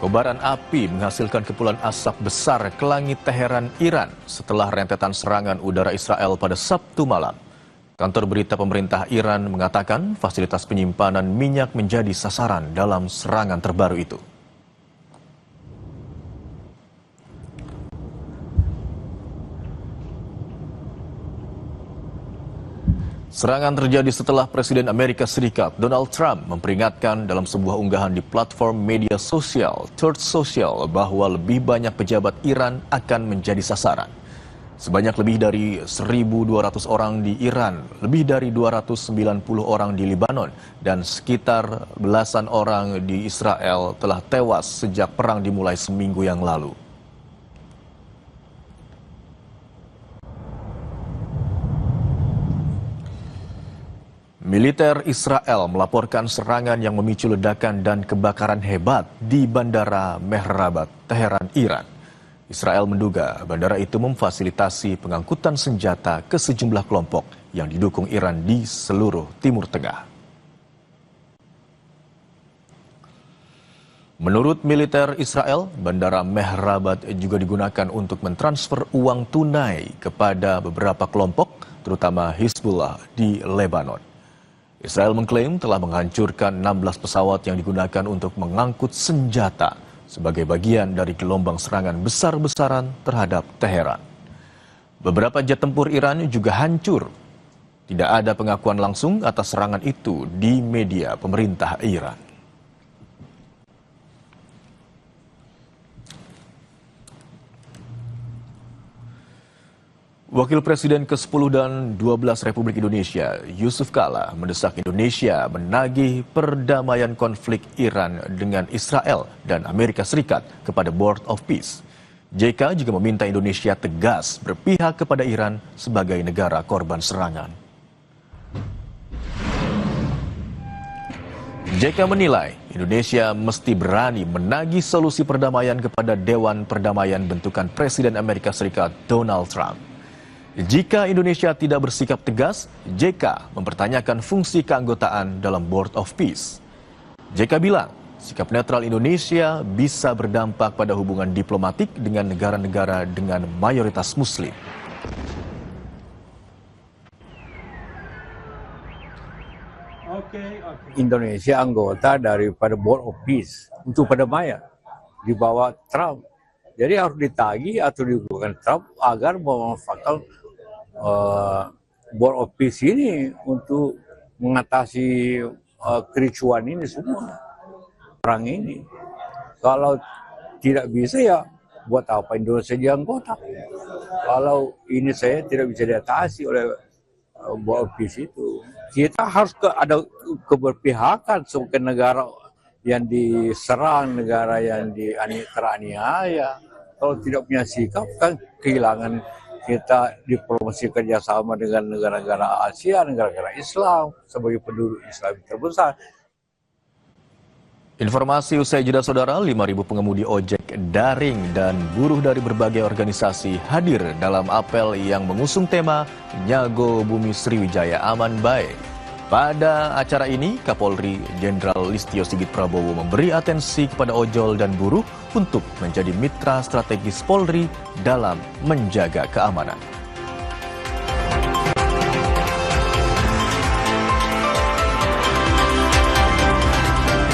Kobaran api menghasilkan kepulan asap besar ke langit Teheran, Iran setelah rentetan serangan udara Israel pada Sabtu malam. Kantor berita pemerintah Iran mengatakan fasilitas penyimpanan minyak menjadi sasaran dalam serangan terbaru itu. Serangan terjadi setelah Presiden Amerika Serikat Donald Trump memperingatkan dalam sebuah unggahan di platform media sosial Truth Social bahwa lebih banyak pejabat Iran akan menjadi sasaran. Sebanyak lebih dari 1.200 orang di Iran, lebih dari 290 orang di Lebanon, dan sekitar belasan orang di Israel telah tewas sejak perang dimulai seminggu yang lalu. Militer Israel melaporkan serangan yang memicu ledakan dan kebakaran hebat di Bandara Mehrabad, Teheran, Iran. Israel menduga bandara itu memfasilitasi pengangkutan senjata ke sejumlah kelompok yang didukung Iran di seluruh Timur Tengah. Menurut militer Israel, Bandara Mehrabad juga digunakan untuk mentransfer uang tunai kepada beberapa kelompok, terutama Hizbullah di Lebanon. Israel mengklaim telah menghancurkan 16 pesawat yang digunakan untuk mengangkut senjata sebagai bagian dari gelombang serangan besar-besaran terhadap Teheran. Beberapa jet tempur Iran juga hancur. Tidak ada pengakuan langsung atas serangan itu di media pemerintah Iran. Wakil Presiden ke-10 dan 12 Republik Indonesia, Yusuf Kala, mendesak Indonesia menagih perdamaian konflik Iran dengan Israel dan Amerika Serikat kepada Board of Peace. JK juga meminta Indonesia tegas berpihak kepada Iran sebagai negara korban serangan. JK menilai Indonesia mesti berani menagih solusi perdamaian kepada Dewan Perdamaian bentukan Presiden Amerika Serikat Donald Trump. Jika Indonesia tidak bersikap tegas, JK mempertanyakan fungsi keanggotaan dalam Board of Peace. JK bilang, sikap netral Indonesia bisa berdampak pada hubungan diplomatik dengan negara-negara dengan mayoritas Muslim. Indonesia anggota daripada Board of Peace untuk perdamaian di bawah Trump. Jadi harus ditagih atau dilakukan Trump agar memanfaatkan Board of Peace ini untuk mengatasi kericuan ini semua, perang ini. Kalau tidak bisa ya buat apa Indonesia jadi anggota? Kalau ini saya tidak bisa diatasi oleh Board of Peace itu. Kita harus ada keberpihakan sebagai negara yang diserang, negara yang teraniaya. Kalau tidak punya sikap kan kehilangan kita diplomasi kerjasama dengan negara-negara Asia, negara-negara Islam sebagai penduduk Islam terbesar. Informasi usai jeda saudara, 5.000 pengemudi ojek daring dan buruh dari berbagai organisasi hadir dalam apel yang mengusung tema Nyago Bumi Sriwijaya Aman Bae. Pada acara ini, Kapolri Jenderal Listio Sigit Prabowo memberi atensi kepada ojol dan buruh untuk menjadi mitra strategis Polri dalam menjaga keamanan.